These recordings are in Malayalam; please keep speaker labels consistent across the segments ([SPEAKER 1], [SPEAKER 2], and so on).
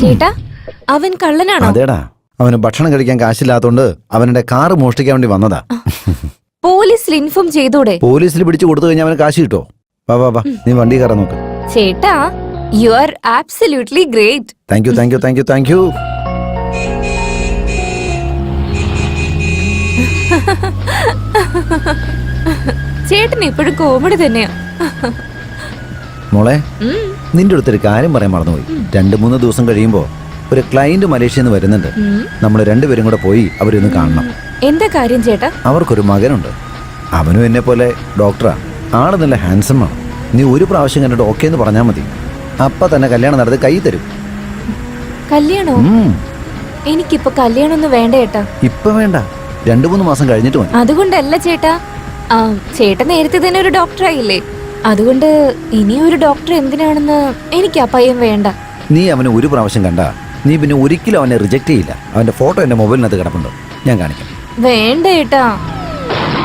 [SPEAKER 1] ചേട്ടാ അവൻ കള്ളനാണോ?
[SPEAKER 2] അതേടാ, അവന് ഭക്ഷണം കഴിക്കാൻ കാശില്ലാത്തോണ്ട് അവന്റെ കാറ് മോഷ്ടിക്കാൻ വേണ്ടി വന്നതാ.
[SPEAKER 1] പോലീസിൽ ഇൻഫോം ചെയ്തൂടെ?
[SPEAKER 2] പോലീസിൽ പിടിച്ചു കൊടുത്തു കഴിഞ്ഞാൽ അവന് കാശ് കിട്ടോ? വാ വാ വാ, നീ വണ്ടി കയറാൻ നോക്ക്.
[SPEAKER 1] ചേട്ടാ you are absolutely great.
[SPEAKER 2] Thank you thank you thank you thank U.
[SPEAKER 1] ചേട്ടൻ ഇപ്പോഴും കോമഡി തന്നെയാ.
[SPEAKER 2] മോളെ, നിന്റെ അടുത്തൊരു കാര്യം പറയാൻ മറന്നുപോയി. 2-3 ദിവസം കഴിയുമ്പോ ഒരു ക്ലയന്റ് മലേഷ്യയിൽ നിന്ന് വരുന്നുണ്ട്. നമ്മൾ രണ്ടുപേരും കൂടെ പോയി അവരൊന്ന് കാണണം.
[SPEAKER 1] എന്താ കാര്യം ചേട്ടാ?
[SPEAKER 2] അവർക്കൊരു മകനുണ്ട്. അവനും എന്നെ പോലെ ഡോക്ടറാ. ആള് നല്ല ഹാൻസം ആണ്. നീ ഒരു പ്രാവശ്യം കണ്ടിട്ട് ഓക്കെ എന്ന് പറഞ്ഞാൽ മതി. അപ്പ തന്നെ കല്യാണം നടത്തി കൈ തരും.
[SPEAKER 1] കല്യാണോ? എനിക്കിപ്പോ കല്യാണമൊന്നും വേണ്ട ചേട്ടാ.
[SPEAKER 2] ഇപ്പൊ വേണ്ട, 2-3 മാസം കഴിഞ്ഞിട്ട് മതി.
[SPEAKER 1] അതുകൊണ്ടല്ല ചേട്ടാ, ചേട്ടൻ നേരത്തെ തന്നെ ഒരു ഡോക്ടറായില്ലേ, അതുകൊണ്ട് ഇനിയൊരു ഡോക്ടർ എന്തിനാണെന്ന് എനിക്ക് ആ പയ്യൻ വേണ്ട.
[SPEAKER 2] നീ അവനെ ഒരു പ്രാവശ്യം കണ്ട നീ പിന്നെ ഒരിക്കലും അവനെ റിജക്ട് ചെയ്യില്ല. അവന്റെ ഫോട്ടോ എന്റെ മൊബൈലിനകത്ത് കിടപ്പുണ്ട്, ഞാൻ കാണിക്കാം.
[SPEAKER 1] വേണ്ട ചേട്ടാ.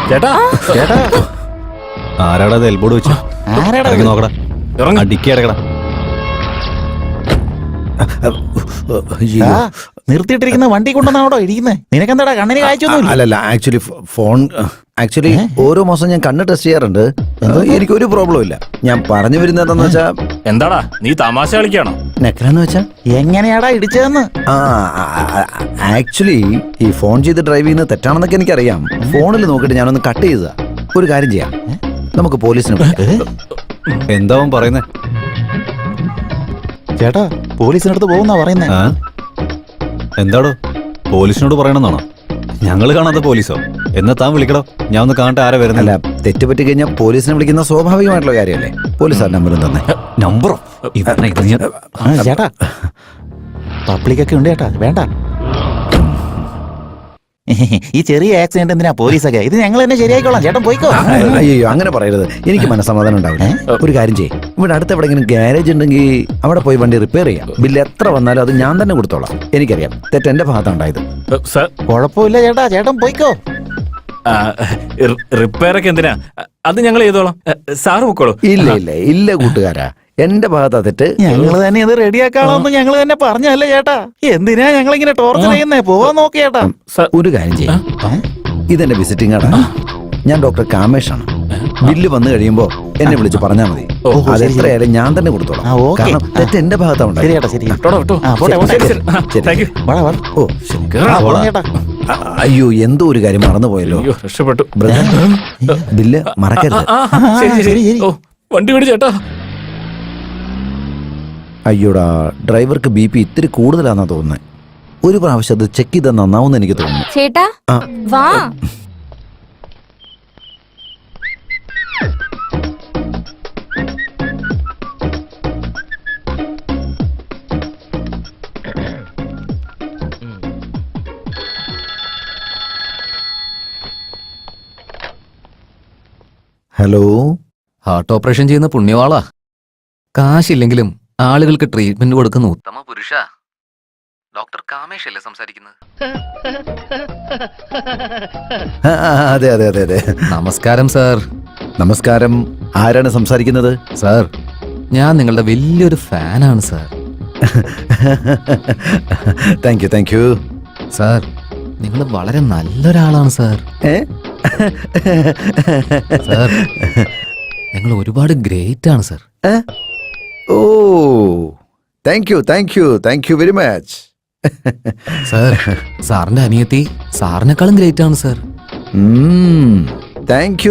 [SPEAKER 3] ചേട്ടാ ചേട്ടാ,
[SPEAKER 4] ആരാടാ എൽബോർഡ് വെച്ചു?
[SPEAKER 3] ആരാടാ
[SPEAKER 4] നോക്കടാ, അടിക്കടക്കടാ.
[SPEAKER 3] നിർത്തിയിട്ടിരിക്കുന്ന വണ്ടി കൊണ്ടുവന്നാണോ ഇരിക്കുന്നത്? നിനക്കെന്താടാ കണ്ണിന് കാഴ്ചയൊന്നും?
[SPEAKER 2] അല്ലല്ല, ആക്ച്വലി ഓരോ മാസം ഞാൻ കണ്ണ് ടെസ്റ്റ് ചെയ്യാറുണ്ട്. എനിക്കൊരു പ്രോബ്ലം ഇല്ല. ഞാൻ പറഞ്ഞു വരുന്നത് എന്താന്ന് വെച്ചാ,
[SPEAKER 5] എന്താടാ നീ തമാശ കളിക്കാണോ?
[SPEAKER 2] നെക്കലെന്ന് വെച്ചാ
[SPEAKER 3] എങ്ങനെയാടാ ഇടിച്ചതെന്ന്?
[SPEAKER 2] ആക്ച്വലി ഈ ഫോൺ ചെയ്ത് ഡ്രൈവ് ചെയ്യുന്നത് തെറ്റാണെന്നൊക്കെ എനിക്കറിയാം. ഫോണിൽ നോക്കിയിട്ട് ഞാനൊന്ന് കട്ട് ചെയ്തതാ. ഒരു കാര്യം ചെയ്യാം, നമുക്ക് പോലീസിനെ വിളിക്കാം.
[SPEAKER 4] എന്താ അവൻ പറയുന്നേ?
[SPEAKER 3] ചേട്ടാ പോലീസിനടുത്ത് പോകുന്നാ പറയുന്നേ.
[SPEAKER 4] എന്താടോ, പോലീസിനോട് പറയണമെന്നാണോ? ഞങ്ങള് കാണാത്ത പോലീസോ? എന്നാ താൻ വിളിക്കടോ, ഞാൻ ഒന്ന് കാണട്ടെ ആരാ വരുന്നില്ല.
[SPEAKER 2] തെറ്റ് പറ്റി കഴിഞ്ഞാൽ പോലീസിനെ വിളിക്കുന്ന സ്വാഭാവികമായിട്ടുള്ള കാര്യമല്ലേ. പോലീസ് നമ്പറും തന്നെ.
[SPEAKER 4] നമ്പറോ?
[SPEAKER 3] ചേട്ടാ പബ്ലിക്കൊക്കെ ഉണ്ട് ചേട്ടാ, വേണ്ട. ഈ ചെറിയ ആക്സിഡന്റ് എന്തിനാ പോലീസൊക്കെ? ഇത് ഞങ്ങൾ തന്നെ ശരിയായിക്കോളാം, ചേട്ടൻ പോയിക്കോ.
[SPEAKER 2] അയ്യോ അങ്ങനെ പറയരുത്, എനിക്ക് മനസ്സമാധാനം ഉണ്ടാവില്ല. ഒരു കാര്യം ചെയ്യും, ഇവിടെ അടുത്ത് എവിടെയെങ്കിലും ഗ്യാരേജ് ഉണ്ടെങ്കിൽ അവിടെ പോയി വണ്ടി റിപ്പയർ ചെയ്യാം. ബില്ല് എത്ര വന്നാലും അത് ഞാൻ തന്നെ കൊടുത്തോളാം. എനിക്കറിയാം തെറ്റ് എന്റെ ഭാഗത്താണ് ഉണ്ടായത്.
[SPEAKER 3] കുഴപ്പമില്ല ചേട്ടാ, ചേട്ടൻ പോയിക്കോ.
[SPEAKER 5] റിപ്പയർ ഒക്കെ എന്തിനാ? അത് ഞങ്ങൾ ചെയ്തോളാം, സാറ് പൊക്കോളൂ.
[SPEAKER 2] ഇല്ല ഇല്ല ഇല്ല കൂട്ടുകാരാ, എന്റെ ഭാഗത്താ തെറ്റ്.
[SPEAKER 3] ഞങ്ങള് തന്നെ ഇത് റെഡിയാക്കാളോന്ന് ഞങ്ങള് തന്നെ പറഞ്ഞല്ലേ ചേട്ടാ. എന്തിനാ ഞങ്ങളിങ്ങനെ ടോർച്ചർ ചെയ്യുന്നേ? പോവാൻ നോക്കി ചേട്ടാ.
[SPEAKER 2] ഒരു കാര്യം ചെയ്യാം, ഇതെന്റെ വിസിറ്റിംഗ് കാർഡാണ്. ഞാൻ ഡോക്ടർ കാമേഷാണ്. ബില്ല് വന്നു കഴിയുമ്പോ എന്നെ വിളിച്ച് പറഞ്ഞാൽ മതി. അത് എത്രയായാലും ഞാൻ തന്നെ കൊടുത്തോളാം. കാരണം തെറ്റ് എന്റെ ഭാഗത്താണ്. അയ്യോ, എന്തോ ഒരു കാര്യം മറന്നുപോയല്ലോ.
[SPEAKER 5] രക്ഷപ്പെട്ടു.
[SPEAKER 2] ബില്ല് മറക്കരുത്.
[SPEAKER 5] വണ്ടി വിടി ചേട്ടാ.
[SPEAKER 2] അയ്യോടാ, ഡ്രൈവർക്ക് BP ഇത്തിരി കൂടുതലാന്നാ തോന്നുന്നത്. ഒരു പ്രാവശ്യം അത് ചെക്ക് ചെയ്താൽ നന്നാവുമെന്ന് എനിക്ക് തോന്നുന്നു.
[SPEAKER 1] ചേട്ടാ വാ.
[SPEAKER 2] ഹലോ,
[SPEAKER 6] ഹാർട്ട് ഓപ്പറേഷൻ ചെയ്യുന്ന പുണ്യവാളാ. കാശില്ലെങ്കിലും ആളുകൾക്ക് ട്രീറ്റ്മെന്റ് കൊടുക്കുന്ന ഉത്തമ പുരുഷ. ഡോക്ടർ കാമേഷ് അല്ലേ സംസാരിക്കുന്നത്?
[SPEAKER 2] അതെ അതെ അതെ അതെ.
[SPEAKER 6] നമസ്കാരം സാർ.
[SPEAKER 2] നമസ്കാരം. ആരാണ് സംസാരിക്കുന്നത്?
[SPEAKER 6] സാർ, ഞാൻ നിങ്ങളുടെ വലിയൊരു ഫാനാണ് sir.
[SPEAKER 2] Thank you thank you.
[SPEAKER 6] Sir, നിങ്ങൾ വളരെ നല്ലൊരാളാണ് സാർ. സാർ, നിങ്ങൾ ഒരുപാട് ഗ്രേറ്റ് ആണ് sir.
[SPEAKER 2] Oh, thank you thank you thank you very much.
[SPEAKER 6] Sir, സാറിന്റെ അനിയത്തി സാറിനേക്കാളും ഗ്രേറ്റ് ആണ് sir.
[SPEAKER 2] Thank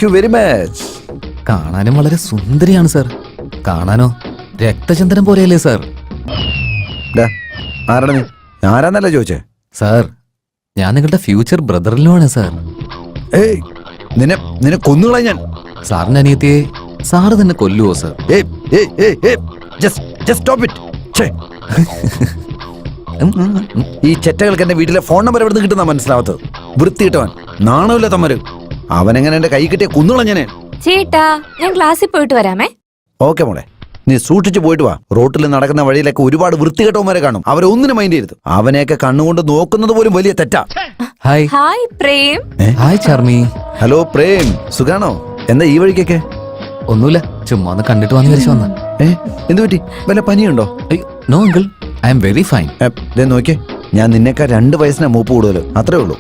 [SPEAKER 2] you very much.
[SPEAKER 6] കാണാനും വളരെ സുന്ദരിയാണ് സാർ. കാണാനോ രക്തചന്ദ്രൻ പോലെയല്ലേ സാർ?
[SPEAKER 2] ആരാണ് നീ? ആരാന്നല്ല ചോദിച്ചേ.
[SPEAKER 6] സാർ, ഞാൻ നിങ്ങളുടെ ഫ്യൂച്ചർ ബ്രദറിലുമാണ് സാർ.
[SPEAKER 2] നിന്നെ കൊന്നുകളാ ഞാൻ.
[SPEAKER 6] സാറിന്റെ അനിയത്തിയെ സാറ് തന്നെ കൊല്ലുവോ സാർ?
[SPEAKER 2] ഈ ചെറ്റകൾക്ക് എന്റെ വീട്ടിലെ ഫോൺ നമ്പർ എവിടെ നിന്ന് കിട്ടുന്ന മനസ്സിലാവത്തത്? വൃത്തിയിട്ടവൻ, നാണമില്ല തമ്മര്. അവനെങ്ങനെ എന്റെ കൈ കിട്ടിയ കുന്നുകളാ ഞാന്.
[SPEAKER 1] ചേട്ടാ ഞാൻ ക്ലാസ്സിൽ പോയിട്ട് വരാമേ.
[SPEAKER 2] ഓക്കെ മോളെ, നീ സൂക്ഷിച്ചു പോയിട്ട് വാ. റോട്ടിൽ നടക്കുന്ന വഴിയിലൊക്കെ ഒരുപാട് വൃത്തികെട്ടവന്മാരെ കാണും. അവരെ ഒന്നിനും മൈൻഡ് ചെയ്യരുത്. അവനെയൊക്കെ കണ്ണുകൊണ്ട് നോക്കുന്നത് പോലും വലിയ തെറ്റാ.
[SPEAKER 6] Hi.
[SPEAKER 1] Hi Prem.
[SPEAKER 6] Hi Charmi.
[SPEAKER 2] Hello Prem, സുഖാണോ? എന്താ ഈ വഴിക്കൊക്കെ?
[SPEAKER 6] ഒന്നുമില്ല, ചുമ്മാ ഒന്ന് കണ്ടിട്ട് വന്ന് വിളിച്ചു വന്ന.
[SPEAKER 2] എന്ത് പറ്റി? വല്ല പനിയുണ്ടോ?
[SPEAKER 6] No uncle, I am very fine.
[SPEAKER 2] നോക്കിയേ, ഞാൻ നിന്നേക്കാൾ 2 വയസ്സിനാ മൂപ്പ് കൂടുതൽ, അത്രേ ഉള്ളൂ.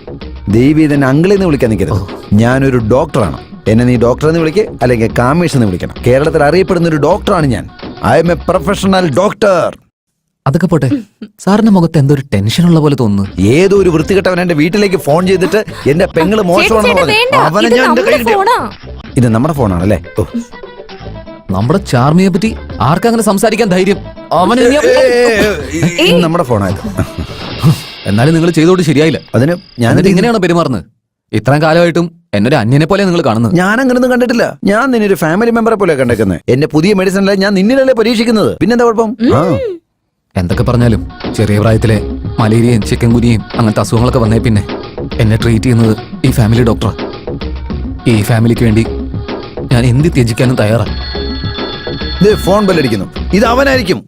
[SPEAKER 2] ദേവി തന്നെ അങ്കിളിന്ന് വിളിക്കാൻ നിൽക്കരുത്. ഞാനൊരു ഡോക്ടറാണ്. എന്നെ നീ ഡോക്ടർ എന്ന് വിളിക്കുക, അല്ലെങ്കിൽ കാമേഷ് എന്ന് വിളിക്കണം. കേരളത്തിൽ അറിയപ്പെടുന്ന ഒരു ഡോക്ടറാണ് ഞാൻ. I M A professional doctor.
[SPEAKER 6] അതൊക്കെ പോട്ടെ, സാറിന്റെ മുഖത്ത് എന്തോ ഒരു ടെൻഷൻ ഉള്ള പോലെ തോന്നുന്നു.
[SPEAKER 2] ഏതോ ഒരു വൃത്തികെട്ടവൻ എന്റെ വീട്ടിലേക്ക് ഫോൺ ചെയ്തിട്ട് എന്റെ പെങ്ങള് മോശമാണെന്ന് പറഞ്ഞു. അവനെ ഞാൻ എന്റെ കയ്യിൽ കിട്ടിയ- ഇത് നമ്മുടെ ഫോണാണല്ലേ? ഓ,
[SPEAKER 6] നമ്മുടെ ചാർമിയെ പറ്റി ആർക്കങ്ങനെ സംസാരിക്കാൻ ധൈര്യം? അവന്
[SPEAKER 2] ഇത് നമ്മുടെ ഫോണായത്.
[SPEAKER 6] എന്നാലും നിങ്ങൾ ചെയ്തോട്ട് ശരിയായില്ല.
[SPEAKER 2] അതിന്
[SPEAKER 6] ഞാനിത് ഇങ്ങനെയാണോ പെരുമാറുന്നത്? ഇത്രയും കാലമായിട്ടും എന്നൊരു അന്യനെ പോലെ നിങ്ങൾ കാണുന്നത്.
[SPEAKER 2] ഞാൻ അങ്ങനൊന്നും കണ്ടിട്ടില്ല. ഞാൻ നിന്നൊരു ഫാമിലി മെമ്പറെ പോലെ കണ്ടേക്കുന്നത്. എന്റെ പുതിയ മെഡിസിനല്ല ഞാൻ നിന്നിലല്ലേ പരീക്ഷിക്കുന്നത്. പിന്നെന്താ കുഴപ്പം? ആ,
[SPEAKER 6] എന്തൊക്കെ പറഞ്ഞാലും ചെറിയ പ്രായത്തിലെ മലേറിയയും ചിക്കൻ ഗുനിയും അങ്ങനത്തെ അസുഖങ്ങളൊക്കെ വന്നേ പിന്നെ എന്നെ ട്രീറ്റ് ചെയ്യുന്നത് ഈ ഫാമിലി ഡോക്ടറാ. ഈ ഫാമിലിക്ക് വേണ്ടി ഞാൻ എന്ത് ത്യജിക്കാനും തയ്യാറാണ്.
[SPEAKER 2] ദേ ഫോൺ ബെല്ലടിക്കുന്നു. ഇത് അവനായിരിക്കും.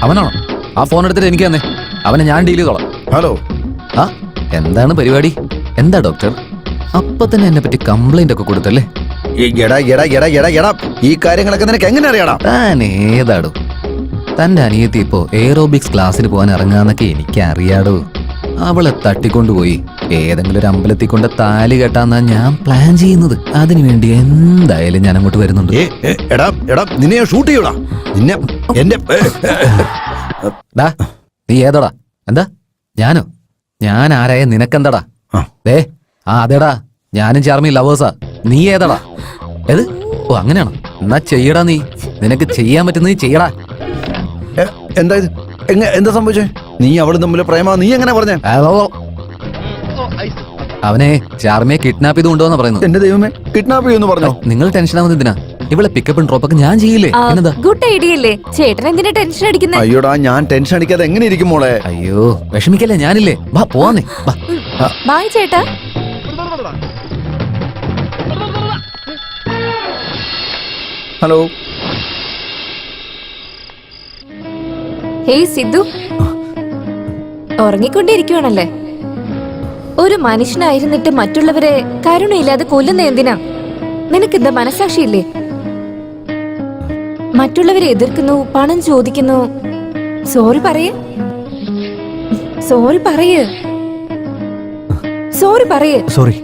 [SPEAKER 6] അവനാണോ? ആ ഫോൺ എടുത്തിട്ട് എനിക്ക് തന്നെ. അവനെ ഞാൻ ഡീൽ ചെയ്തോളാം.
[SPEAKER 2] ഹലോ,
[SPEAKER 6] ആ എന്താണ് പരിപാടി? എന്താ ഡോക്ടർ? അപ്പൊ തന്നെ എന്നെ പറ്റി കംപ്ലൈന്റ് ഒക്കെ കൊടുത്തല്ലേ?
[SPEAKER 2] എടാ എടാ എടാ എടാ എടാ, ഈ കാര്യങ്ങളൊക്കെ നിനക്ക് എങ്ങനെ അറിയാടാ?
[SPEAKER 6] താൻ ഏതാടോ? തന്റെ അനിയത്തി ഇപ്പോ എയറോബിക്സ് ക്ലാസ്സിന് പോകാൻ ഇറങ്ങാന്നൊക്കെ എനിക്ക് അറിയാടോ. അവളെ തട്ടിക്കൊണ്ടുപോയി ഏതെങ്കിലും ഒരു അമ്പലത്തിൽ കൊണ്ട് താലി കെട്ടാന്നാ ഞാൻ പ്ലാൻ ചെയ്യുന്നത്. അതിനുവേണ്ടി എന്തായാലും ഞാൻ അങ്ങോട്ട് വരുന്നുണ്ട്.
[SPEAKER 2] എടാ എടാ, നിന്നെ ഷൂട്ട് ചെയ്യൂടാ. നിന്നെ എന്റെ
[SPEAKER 6] ഡാ, നീ ഏതോടാ? എന്താ? ഞാനോ? ഞാൻ ആരായ നിനക്കെന്താടാ? ദേ, ആ അതേടാ, ഞാനും ചാർമി ലവേഴ്സാ. നീ ഏതാടാ? ഏത്? ഓ അങ്ങനെയാണോ? എന്നാ ചെയ്യടാ. നിനക്ക് ചെയ്യാൻ പറ്റുന്നത് നീ ചെയ്യടാ.
[SPEAKER 2] എന്താ ഇത്? എന്താ സംഭവിച്ചേ? നീ അവളും തമ്മിൽ പ്രേമ? നീ എങ്ങനെ പറഞ്ഞേ?
[SPEAKER 6] അവനെ ചാർമിയെ കിഡ്നാപ്പ് ചെയ്ത് കൊണ്ടുവന്നാ പറയുന്നത്.
[SPEAKER 2] എന്റെ ദൈവമേ, കിഡ്നാപ്പ് ചെയ്യുമെന്ന് പറഞ്ഞോ?
[SPEAKER 6] നിങ്ങൾ ടെൻഷൻ ആവുന്നത് എന്തിനാ? ഇവിടെ പിക്കപ്പും ഡ്രോപ്പൊക്കെ ഞാൻ ചെയ്യില്ലേ? എന്നതാ?
[SPEAKER 1] ഗുഡ് ഐഡിയ അല്ലേ? ചേട്ടൻ എന്തിനാ ടെൻഷൻ അടിക്കുന്നത്?
[SPEAKER 2] അയ്യോടാ, ഞാൻ ടെൻഷൻ അടിക്കാതെ എങ്ങനെ ഇരിക്കും മോളെ?
[SPEAKER 6] അയ്യോ വിഷമിക്കല്ലേ, ഞാനില്ലേ. വാ പോവാന്നേ.
[SPEAKER 1] ബായ് ചേട്ടാ.
[SPEAKER 2] ഹലോ.
[SPEAKER 1] ഹേയ് സിദ്ധു, ഉറങ്ങിക്കൊണ്ടിരിക്കുവാണല്ലേ? ഒരു മനുഷ്യനായിരുന്നിട്ട് മറ്റുള്ളവരെ കരുണയില്ലാതെ കൊല്ലുന്ന എന്തിനാ? നിനക്കെന്താ മനസാക്ഷിയില്ലേ? മറ്റുള്ളവരെ എതിർക്കുന്നു, പണം ചോദിക്കുന്നു. സോറി പറയേ, സോറി പറയേ, സോറി പറയേ.
[SPEAKER 6] സോറി.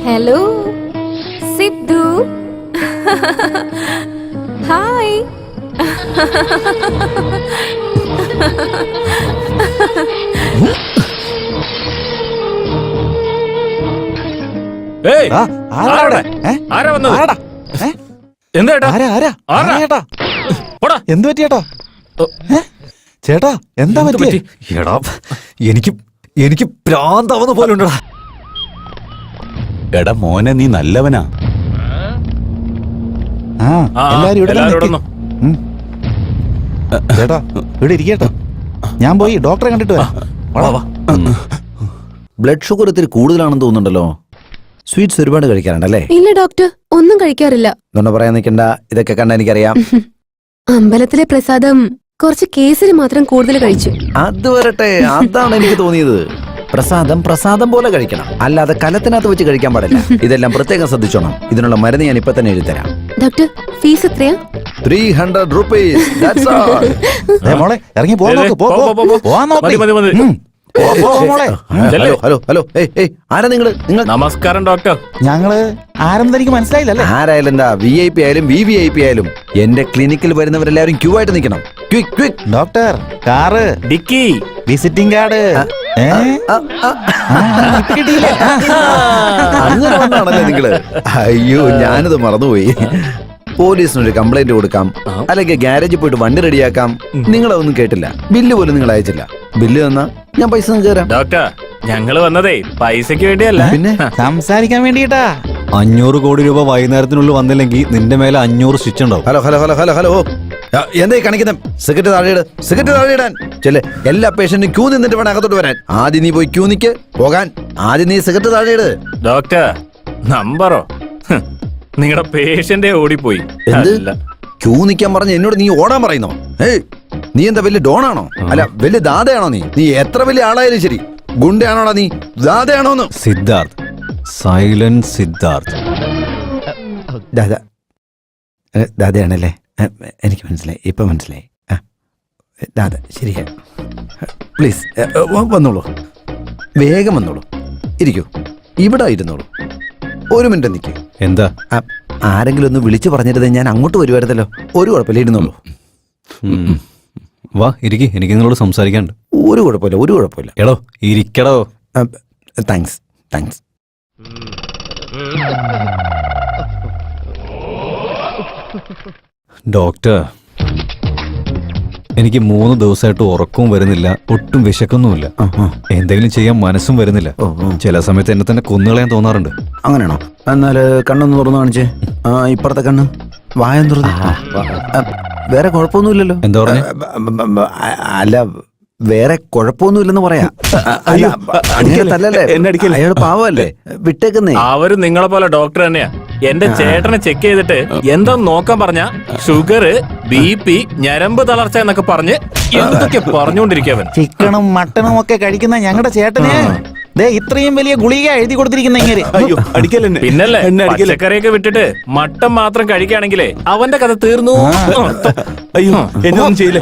[SPEAKER 1] ഹലോ സിദ്ധു. ഹായ്.
[SPEAKER 5] ഏയ്,
[SPEAKER 3] ആരാ അവിടെ?
[SPEAKER 5] ആരാ വന്നത്?
[SPEAKER 3] ആരാ?
[SPEAKER 5] എന്താ ഏട്ടാ?
[SPEAKER 3] ആരാ ആരാ
[SPEAKER 5] ആരാ?
[SPEAKER 3] ആരാ ചേട്ടാ?
[SPEAKER 5] പോടാ.
[SPEAKER 3] എന്ത് പറ്റി ചേട്ടാ? ചേട്ടാ എന്താ
[SPEAKER 5] എന്ത്
[SPEAKER 3] പറ്റി?
[SPEAKER 4] എടാ, എനിക്ക് ഭ്രാന്താവുന്ന പോലെ ഉണ്ടടാ.
[SPEAKER 7] എടാ മോനെ, നീ നല്ലവനാ.
[SPEAKER 3] ആ എല്ലാരും ഇവിടെ
[SPEAKER 5] എല്ലാവരും
[SPEAKER 3] നിക്ക്.
[SPEAKER 5] ഇവിടെ
[SPEAKER 3] ഉം. ചേട്ടാ ഇവിടെ ഇരിക്കട്ടോ, ഞാൻ പോയി ഡോക്ടറെ കണ്ടിട്ട് വരാം. വാടാ, വാ.
[SPEAKER 2] ബ്ലഡ് ഷുഗർ ഇത്തിരി കൂടുതലാണെന്ന് തോന്നുന്നുണ്ടല്ലോ. സ്വീറ്റ്സ് ഒരുപാട് കഴിക്കാറുണ്ടല്ലേ?
[SPEAKER 8] ഇല്ല ഡോക്ടർ, ഒന്നും കഴിക്കാറില്ല.
[SPEAKER 2] ഇതൊന്നും പറയാൻ നിൽക്കണ്ട, ഇതൊക്കെ കണ്ട എനിക്കറിയാം.
[SPEAKER 8] അമ്പലത്തിലെ പ്രസാദം കുറച്ച് കേസരി മാത്രം കൂടുതൽ കഴിച്ചു.
[SPEAKER 2] അത് വരട്ടെ, അതാണ് എനിക്ക് തോന്നിയത്. പ്രസാദം പ്രസാദം പോലെ കഴിക്കണം, അല്ലാതെ കലത്തിനകത്ത് വെച്ച് കഴിക്കാൻ പാടില്ല. ഇതെല്ലാം പ്രത്യേകം ശ്രദ്ധിച്ചോണം. ഇതിനുള്ള മരുന്ന് ഞാൻ ഇപ്പൊ തന്നെ എഴുതിത്തരാം.
[SPEAKER 8] ഡോക്ടർ, ഫീസ് എത്രയാ?
[SPEAKER 2] 300 rupees. That's all.
[SPEAKER 3] മോളെ ഇറങ്ങി പോവാൻ നോക്ക്. പോ, പോ, പോ, പോ. പോവാൻ നോക്ക്.
[SPEAKER 5] മതി, മതി, മതി.
[SPEAKER 3] ഉം. പോ, പോ, മോളെ.
[SPEAKER 2] Hello hello hello. ഏയ് ആരാ നിങ്ങൾ?
[SPEAKER 5] നമസ്കാരം ഡോക്ടർ.
[SPEAKER 3] ഞങ്ങള് ആരെന്ന് എനിക്ക് മനസ്സിലായില്ലല്ലേ?
[SPEAKER 2] ആരായാലും എന്താ, VIP ആയാലും VVIP ആയാലും എന്റെ ക്ലിനിക്കിൽ വരുന്നവരെല്ലാവരും ക്യൂ ആയിട്ട് നിൽക്കണം. Quick quick.
[SPEAKER 3] Doctor, car,
[SPEAKER 5] dicky,
[SPEAKER 3] visiting card.
[SPEAKER 2] അങ്ങനെ വന്നാണല്ലേ നിങ്ങള്? അയ്യോ, ഞാനിത് മറന്നുപോയി. പോലീസിനൊരു കംപ്ലൈന്റ് കൊടുക്കാം, അല്ലെങ്കിൽ ഗ്യാരേജിൽ പോയിട്ട് വണ്ടി റെഡിയാക്കാം. നിങ്ങളതൊന്നും കേട്ടില്ല. ബില്ല് പോലും നിങ്ങൾ അയച്ചില്ല. ബില്ല് തന്നാ ഞാൻ പൈസ നിങ്ങൾക്ക് തരാം.
[SPEAKER 5] ഡോക്ടർ, ഞങ്ങള് വന്നതേ പൈസക്ക് വേണ്ടിയല്ല.
[SPEAKER 2] പിന്നെ
[SPEAKER 3] സംസാരിക്കാൻ വേണ്ടിട്ടാ.
[SPEAKER 4] 500 കോടി രൂപ വൈകുന്നേരത്തിനുള്ളിൽ വന്നില്ലെങ്കിൽ നിന്റെ മേലെ 500 സ്റ്റിച്ച് ഉണ്ടാവും.
[SPEAKER 2] Hello hello hello hello hello. എന്തായി കാണിക്കുന്ന? സിഗരറ്റ് താഴെയിട്, സിഗരറ്റ് താഴെയിടാൻ. ചെല്ലേ, എല്ലാ പേഷ്യന്റും ക്യൂ നിന്നിട്ട് വേണം അകത്തോട്ട് വരാൻ. ആദ്യം നീ പോയി ക്യൂ നിക്ക്. പോകാൻ ആദ്യം നീ സിഗരറ്റ് താഴെയിട്.
[SPEAKER 5] ഡോക്ടർ, നമ്പറോ? നിങ്ങളുടെ പേഷ്യന്റെ ഓടിപ്പോയി.
[SPEAKER 2] എന്ത്?
[SPEAKER 5] അല്ല.
[SPEAKER 2] ക്യൂ നിൽക്കാൻ പറഞ്ഞ എന്നോട് നീ ഓടാൻ പറയുന്നോ? ഏയ്, നീ എന്താ വലിയ ഡോണാണോ? അല്ല, വലിയ ദാതയാണോ നീ? നീ എത്ര വലിയ ആളായാലും ശരി, ഗുണ്ടയാണോടാ നീ? ദാതയാണോന്ന്?
[SPEAKER 4] സിദ്ധാർത്ഥ്, സൈലന്റ് സിദ്ധാർത്ഥ്.
[SPEAKER 2] ദാദ ദാദയാണല്ലേ? എനിക്ക് മനസ്സിലായി, ഇപ്പൊ മനസ്സിലായി. ദാദ ശരിയാ. പ്ലീസ് വന്നോളൂ, വേഗം വന്നോളൂ. ഇരിക്കൂ, ഇവിടെ ഇരുന്നോളൂ. ഒരു മിനിറ്റ് നിൽക്കേ.
[SPEAKER 4] എന്താ?
[SPEAKER 2] ആരെങ്കിലും ഒന്ന് വിളിച്ചു പറഞ്ഞിരുന്നത് ഞാൻ അങ്ങോട്ട് വരുമായിരുന്നല്ലോ. ഒരു കുഴപ്പമില്ല, ഇരുന്നോളൂ.
[SPEAKER 4] വാ ഇരിക്കി, എനിക്ക് നിങ്ങളോട് സംസാരിക്കാനുണ്ട്.
[SPEAKER 2] ഒരു കുഴപ്പമില്ല, ഒരു കുഴപ്പമില്ല.
[SPEAKER 4] എടോ ഇരിക്കടോ.
[SPEAKER 2] Thanks, thanks.
[SPEAKER 4] ഡോക്ടർ, എനിക്ക് 3 ദിവസമായിട്ട് ഉറക്കവും വരുന്നില്ല, ഒട്ടും വിശക്കൊന്നുമില്ല, എന്തെങ്കിലും ചെയ്യാൻ മനസ്സും വരുന്നില്ല. ചില സമയത്ത് എന്നെ തന്നെ കൊന്നുകളയാൻ തോന്നാറുണ്ട്.
[SPEAKER 2] അങ്ങനെയാണോ? എന്നാല് കണ്ണൊന്ന് തുറന്നു കാണിച്ചേ. ഇപ്പുറത്തെ കണ്ണ്, വായം തുറന്നു. വേറെ കുഴപ്പമൊന്നുമില്ലല്ലോ?
[SPEAKER 4] എന്താ പറഞ്ഞേ?
[SPEAKER 2] അല്ല, വേറെ കുഴപ്പമൊന്നുമില്ലെന്ന് പറയാ.
[SPEAKER 5] അയ്യോ,
[SPEAKER 2] അങ്ങനെ തല്ലല്ലേ,
[SPEAKER 5] എന്നെ അടിക്കല്ലേ.
[SPEAKER 2] അയാൾ പാവല്ലേ, വിട്ടേക്കുന്നേ.
[SPEAKER 5] അവര് നിങ്ങളെ പോലെ ഡോക്ടർ തന്നെയാ. എന്റെ ചേട്ടനെ ചെക്ക് ചെയ്തിട്ട് എന്താ നോക്കാൻ പറഞ്ഞ ഷുഗർ, BP, ഞരമ്പ് തളർച്ച എന്നൊക്കെ പറഞ്ഞ് എന്തൊക്കെ പറഞ്ഞുകൊണ്ടിരിക്കവൻ.
[SPEAKER 3] ചിക്കനും മട്ടനും ഒക്കെ കഴിക്കുന്ന ഞങ്ങളുടെ ചേട്ടന് ദേ ഇത്രയും വലിയ ഗുളിക എഴുതി കൊടുത്തിരിക്കുന്ന ഇങ്ങനെ.
[SPEAKER 5] അയ്യോ, അടിക്കല്ലേ. പിന്നല്ലേ, പച്ചക്കറിയൊക്കെ വിട്ടിട്ട് മട്ടൻ മാത്രം കഴിക്കുകയാണെങ്കിലേ അവന്റെ കഥ തീർന്നു.
[SPEAKER 3] അയ്യോ, എന്നൊന്നും ചെയ്യില്ല.